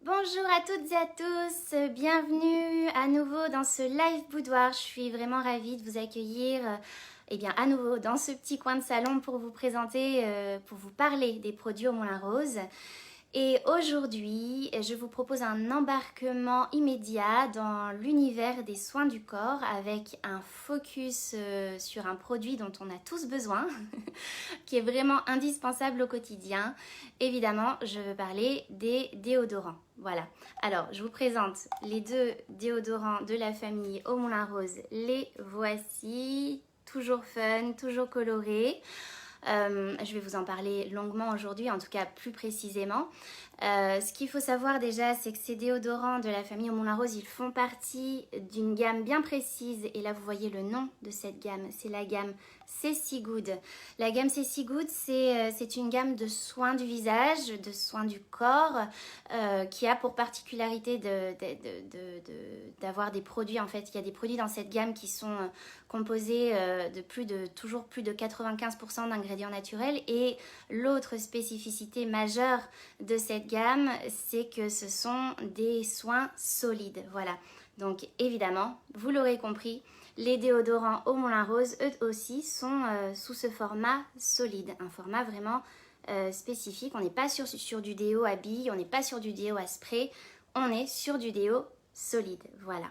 Bonjour à toutes et à tous, bienvenue à nouveau dans ce live boudoir. Je suis vraiment ravie de vous accueillir à nouveau dans ce petit coin de salon pour vous présenter, pour vous parler des produits au Moulin Rose. Et aujourd'hui, je vous propose un embarquement immédiat dans l'univers des soins du corps avec un focus sur un produit dont on a tous besoin, qui est vraiment indispensable au quotidien. Évidemment, je veux parler des déodorants. Voilà. Alors, je vous présente les deux déodorants de la famille Au Moulin Rose. Les voici, toujours fun, toujours colorés. Je vais vous en parler longuement aujourd'hui, en tout cas plus précisément. Ce qu'il faut savoir déjà, c'est que ces déodorants de la famille Au Moulin Rose, ils font partie d'une gamme bien précise. Et là, vous voyez le nom de cette gamme, c'est la gamme CC Good. La gamme CC Good, c'est une gamme de soins du visage, de soins du corps, qui a pour particularité d'avoir des produits. En fait, il y a des produits dans cette gamme qui sont composés de toujours plus de 95% d'ingrédients naturels. Et l'autre spécificité majeure de cette gamme, c'est que ce sont des soins solides. Voilà. Donc évidemment, vous l'aurez compris, les déodorants Au Moulin Rose, eux aussi, sont sous ce format solide. Un format vraiment spécifique. On n'est pas sur du déo à billes, on n'est pas sur du déo à spray, on est sur du déo solide. Voilà.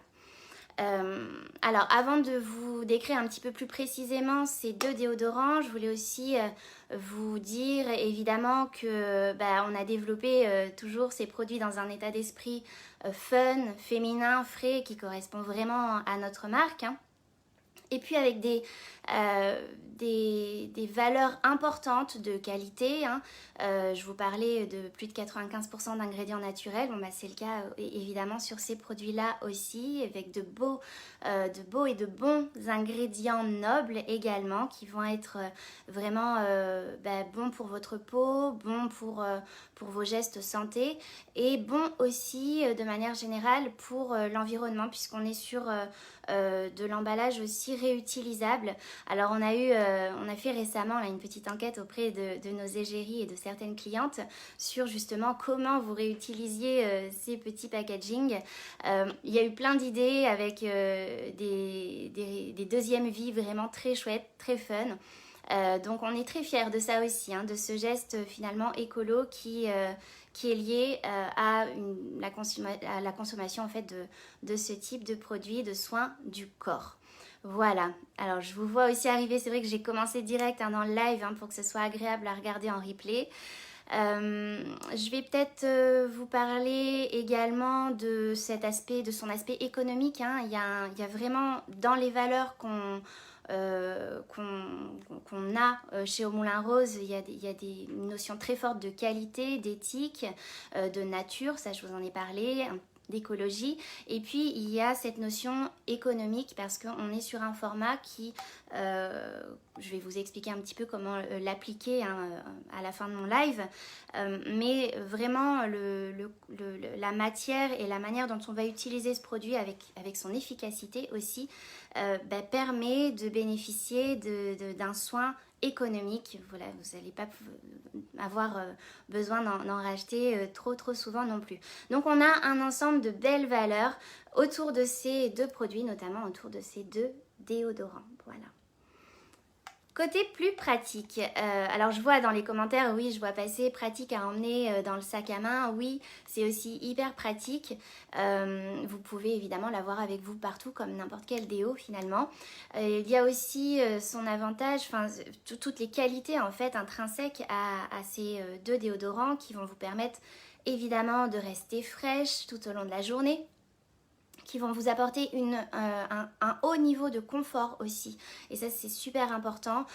Alors avant de vous décrire un petit peu plus précisément ces deux déodorants, je voulais aussi vous dire évidemment que on a développé toujours ces produits dans un état d'esprit fun, féminin, frais, qui correspond vraiment à notre marque, hein. Et puis avec des valeurs importantes de qualité, hein. Je vous parlais de plus de 95% d'ingrédients naturels. Bon, c'est le cas évidemment sur ces produits-là aussi, avec de beaux et de bons ingrédients nobles également, qui vont être vraiment bons pour votre peau, bons pour vos gestes santé, et bons aussi de manière générale pour l'environnement, puisqu'on est sur de l'emballage aussi réutilisable. Alors on a fait récemment là, une petite enquête auprès de nos égéries et de certaines clientes sur justement comment vous réutilisiez ces petits packaging. Il y a eu plein d'idées avec des deuxièmes vies vraiment très chouettes, très fun. Donc on est très fiers de ça aussi, hein, de ce geste finalement écolo qui est lié à la consommation en fait de ce type de produits de soins du corps. Voilà, alors je vous vois aussi arriver, c'est vrai que j'ai commencé direct dans le live pour que ce soit agréable à regarder en replay. Je vais peut-être vous parler également de cet aspect, de son aspect économique, hein. Il y a vraiment dans les valeurs qu'on a chez Au Moulin Rose, il y a des notions très fortes de qualité, d'éthique, de nature, ça je vous en ai parlé, d'écologie, et puis il y a cette notion économique parce qu'on est sur un format qui, je vais vous expliquer un petit peu comment l'appliquer à la fin de mon live, mais vraiment la matière et la manière dont on va utiliser ce produit avec son efficacité aussi permet de bénéficier d'un soin économique. Voilà, vous n'allez pas avoir besoin d'en racheter trop souvent non plus. Donc on a un ensemble de belles valeurs autour de ces deux produits, notamment autour de ces deux déodorants. Voilà. Côté plus pratique, alors je vois dans les commentaires, oui, je vois passer pratique à emmener dans le sac à main. Oui, c'est aussi hyper pratique. Vous pouvez évidemment l'avoir avec vous partout comme n'importe quel déo finalement. Il y a aussi son avantage, toutes les qualités en fait intrinsèques à ces deux déodorants qui vont vous permettre évidemment de rester fraîche tout au long de la journée, qui vont vous apporter un haut niveau de confort aussi. Et ça, c'est super important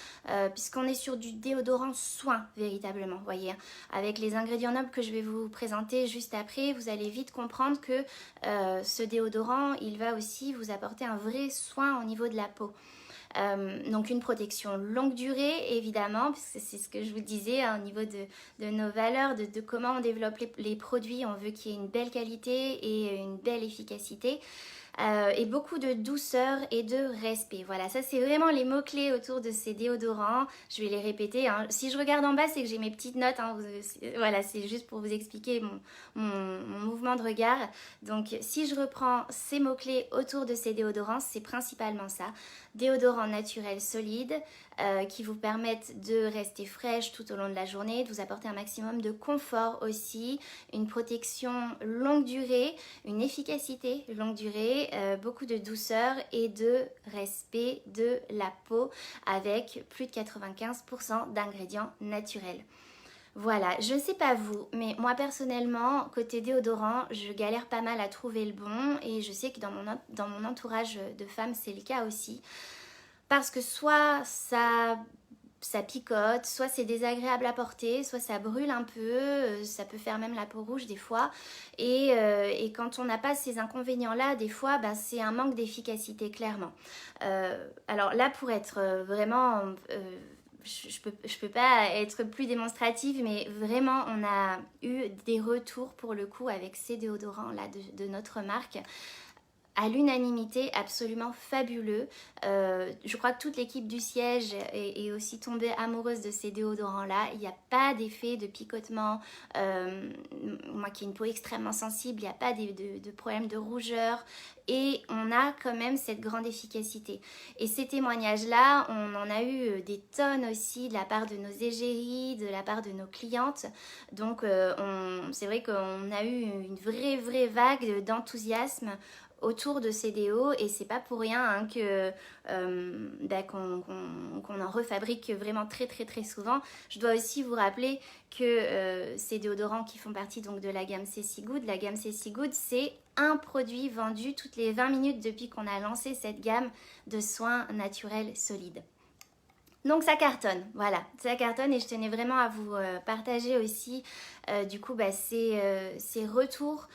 puisqu'on est sur du déodorant soin véritablement, vous voyez. Avec les ingrédients nobles que je vais vous présenter juste après, vous allez vite comprendre que ce déodorant, il va aussi vous apporter un vrai soin au niveau de la peau. Donc une protection longue durée évidemment, puisque c'est ce que je vous disais au niveau de nos valeurs, de comment on développe les produits. On veut qu'il y ait une belle qualité et une belle efficacité. et beaucoup de douceur et de respect. Voilà, ça c'est vraiment les mots-clés autour de ces déodorants. Je vais les répéter, hein. Si je regarde en bas, c'est que j'ai mes petites notes, hein. Voilà, c'est juste pour vous expliquer mon mouvement de regard. Donc si je reprends ces mots-clés autour de ces déodorants, c'est principalement ça. Déodorants naturels solides qui vous permettent de rester fraîche tout au long de la journée, de vous apporter un maximum de confort aussi, une protection longue durée, une efficacité longue durée, beaucoup de douceur et de respect de la peau avec plus de 95% d'ingrédients naturels. Voilà, je ne sais pas vous, mais moi personnellement, côté déodorant, je galère pas mal à trouver le bon et je sais que dans mon entourage de femmes, c'est le cas aussi. Parce que soit ça picote, soit c'est désagréable à porter, soit ça brûle un peu, ça peut faire même la peau rouge des fois. Et quand on n'a pas ces inconvénients-là, des fois, bah, c'est un manque d'efficacité, clairement. Alors là, pour être vraiment... je peux pas être plus démonstrative, mais vraiment, on a eu des retours pour le coup avec ces déodorants-là de notre marque à l'unanimité, absolument fabuleux. Je crois que toute l'équipe du siège est aussi tombée amoureuse de ces déodorants-là. Il n'y a pas d'effet de picotement. Moi qui ai une peau extrêmement sensible, il n'y a pas de problème de rougeur. Et on a quand même cette grande efficacité. Et ces témoignages-là, on en a eu des tonnes aussi de la part de nos égéries, de la part de nos clientes. Donc c'est vrai qu'on a eu une vraie vague d'enthousiasme autour de ces déos et c'est pas pour rien hein, qu'on en refabrique vraiment très souvent. Je dois aussi vous rappeler que ces déodorants qui font partie donc de la gamme Ceci Good, la gamme Ceci Good c'est un produit vendu toutes les 20 minutes depuis qu'on a lancé cette gamme de soins naturels solides. Donc ça cartonne, voilà, ça cartonne et je tenais vraiment à vous partager aussi du coup ces retours,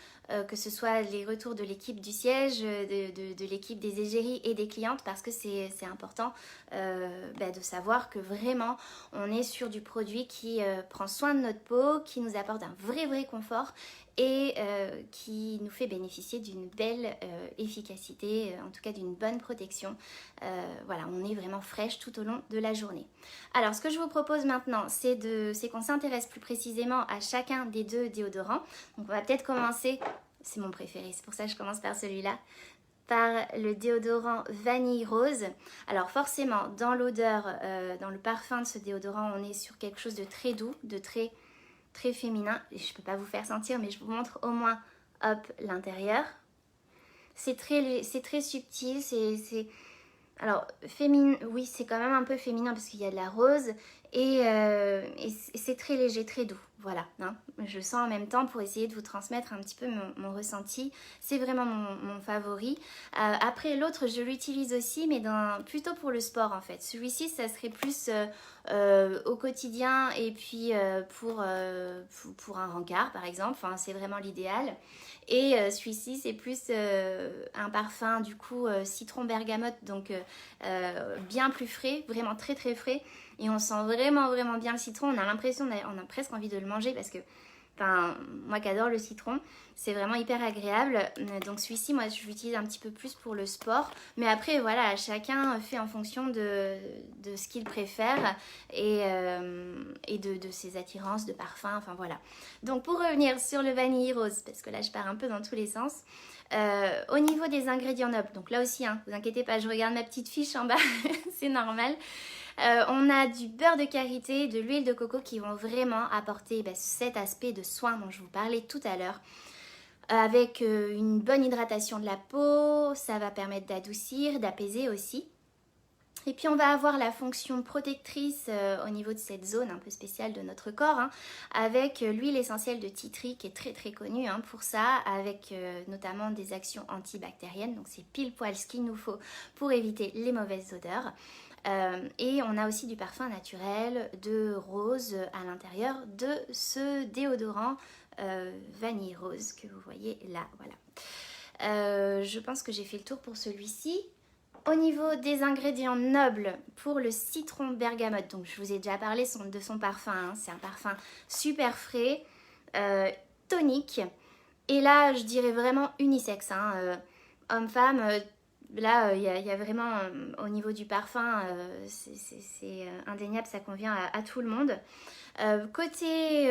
que ce soit les retours de l'équipe du siège, de l'équipe des égéries et des clientes parce que c'est important de savoir que vraiment on est sur du produit qui prend soin de notre peau, qui nous apporte un vrai confort et qui nous fait bénéficier d'une belle efficacité, en tout cas d'une bonne protection. Voilà, on est vraiment fraîche tout au long de la journée. Alors, ce que je vous propose maintenant, c'est qu'on s'intéresse plus précisément à chacun des deux déodorants. Donc, on va peut-être commencer, c'est mon préféré, c'est pour ça que je commence par celui-là, par le déodorant Vanille Rose. Alors forcément, dans l'odeur, dans le parfum de ce déodorant, on est sur quelque chose de très doux, de très féminin. Et je ne peux pas vous faire sentir, mais je vous montre au moins, hop, l'intérieur. C'est très subtil, alors, féminin, oui, c'est quand même un peu féminin parce qu'il y a de la rose et c'est très léger, très doux. Voilà, hein. Je sens en même temps pour essayer de vous transmettre un petit peu mon ressenti. C'est vraiment mon favori. Après, l'autre, je l'utilise aussi, mais plutôt pour le sport en fait. Celui-ci, ça serait plus au quotidien et puis pour un rencard par exemple. Enfin, c'est vraiment l'idéal. Et celui-ci c'est plus un parfum du coup citron bergamote, donc bien plus frais, vraiment très frais, et on sent vraiment bien le citron. On a l'impression, on a presque envie de le manger parce que moi qui adore le citron, c'est vraiment hyper agréable. Donc celui-ci, moi je l'utilise un petit peu plus pour le sport, mais après voilà, chacun fait en fonction de ce qu'il préfère et de ses attirances de parfum, enfin voilà. Donc pour revenir sur le vanille rose, parce que là je pars un peu dans tous les sens, au niveau des ingrédients nobles, donc là aussi hein, vous inquiétez pas, je regarde ma petite fiche en bas, c'est normal. On a du beurre de karité, de l'huile de coco qui vont vraiment apporter cet aspect de soin dont je vous parlais tout à l'heure. Avec une bonne hydratation de la peau, ça va permettre d'adoucir, d'apaiser aussi. Et puis on va avoir la fonction protectrice au niveau de cette zone un peu spéciale de notre corps, hein, avec l'huile essentielle de tea tree qui est très connue hein, pour ça, avec notamment des actions antibactériennes. Donc c'est pile poil ce qu'il nous faut pour éviter les mauvaises odeurs. Et on a aussi du parfum naturel de rose à l'intérieur de ce déodorant vanille rose que vous voyez là. Voilà. Je pense que j'ai fait le tour pour celui-ci. Au niveau des ingrédients nobles pour le citron bergamote, donc je vous ai déjà parlé de son parfum, hein, c'est un parfum super frais, tonique, et là je dirais vraiment unisexe. Hein, Homme-femme, là, il y a vraiment, au niveau du parfum, c'est indéniable, ça convient à tout le monde. Côté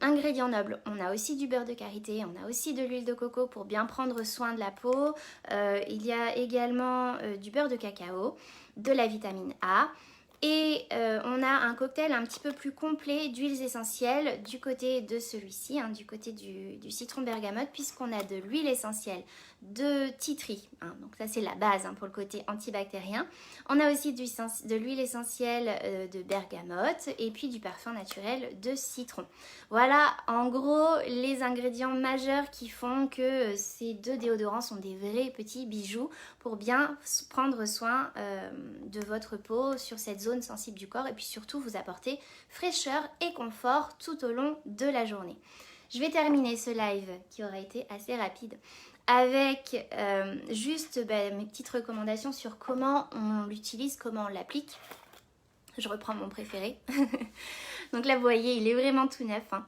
ingrédients nobles, on a aussi du beurre de karité, on a aussi de l'huile de coco pour bien prendre soin de la peau. Il y a également du beurre de cacao, de la vitamine A. Et on a un cocktail un petit peu plus complet d'huiles essentielles du côté de celui-ci, hein, du côté du citron bergamote, puisqu'on a de l'huile essentielle de titri, hein, donc ça c'est la base, hein, pour le côté antibactérien. On a aussi de l'huile essentielle de bergamote et puis du parfum naturel de citron. Voilà en gros les ingrédients majeurs qui font que ces deux déodorants sont des vrais petits bijoux pour bien prendre soin de votre peau sur cette zone sensible du corps et puis surtout vous apporter fraîcheur et confort tout au long de la journée. Je vais terminer ce live qui aura été assez rapide avec juste mes petites recommandations sur comment on l'utilise, comment on l'applique. Je reprends mon préféré. Donc là, vous voyez, il est vraiment tout neuf, hein.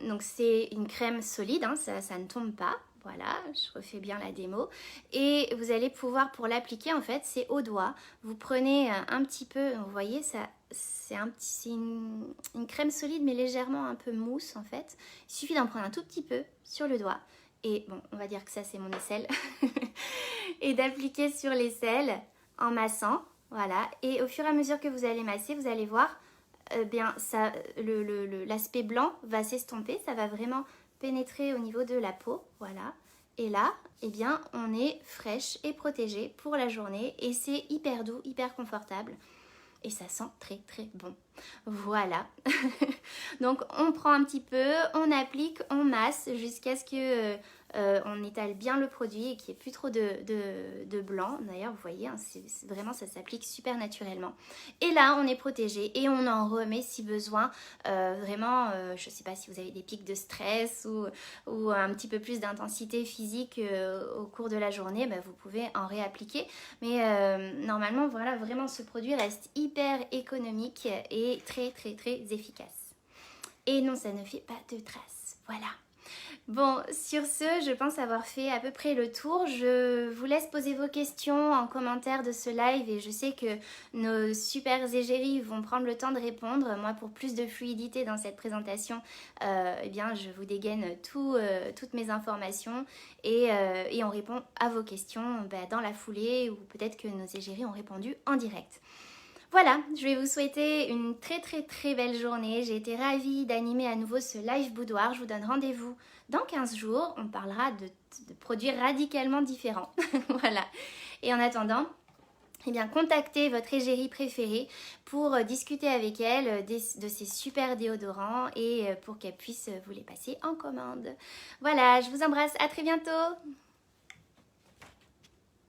Donc c'est une crème solide, hein, ça ne tombe pas. Voilà, je refais bien la démo. Et vous allez pouvoir, pour l'appliquer, en fait, c'est au doigt. Vous prenez un petit peu, vous voyez, c'est une crème solide, mais légèrement un peu mousse, en fait. Il suffit d'en prendre un tout petit peu sur le doigt. Et bon, on va dire que ça, c'est mon aisselle. Et d'appliquer sur l'aisselle en massant. Voilà. Et au fur et à mesure que vous allez masser, vous allez voir, bien, l'aspect blanc va s'estomper. Ça va vraiment pénétrer au niveau de la peau. Voilà. Et là, eh bien, on est fraîche et protégée pour la journée. Et c'est hyper doux, hyper confortable. Et ça sent très très bon. Voilà. Donc on prend un petit peu, on applique, on masse jusqu'à ce que on étale bien le produit et qu'il n'y ait plus trop de blanc. D'ailleurs vous voyez, hein, vraiment ça s'applique super naturellement. Et là on est protégé et on en remet si besoin. Vraiment, je ne sais pas si vous avez des pics de stress ou un petit peu plus d'intensité physique au cours de la journée, vous pouvez en réappliquer. Mais normalement voilà, vraiment ce produit reste hyper économique et très très très efficace. Et non, ça ne fait pas de traces. Voilà. Bon, sur ce, je pense avoir fait à peu près le tour. Je vous laisse poser vos questions en commentaire de ce live et je sais que nos super égéries vont prendre le temps de répondre. Moi, pour plus de fluidité dans cette présentation, eh bien, je vous dégaine toutes mes informations et on répond à vos questions dans la foulée ou peut-être que nos égéries ont répondu en direct. Voilà, je vais vous souhaiter une très très très belle journée. J'ai été ravie d'animer à nouveau ce live boudoir. Je vous donne rendez-vous dans 15 jours. On parlera de produits radicalement différents. Voilà. Et en attendant, eh bien, contactez votre égérie préférée pour discuter avec elle de ces super déodorants et pour qu'elle puisse vous les passer en commande. Voilà, je vous embrasse. À très bientôt.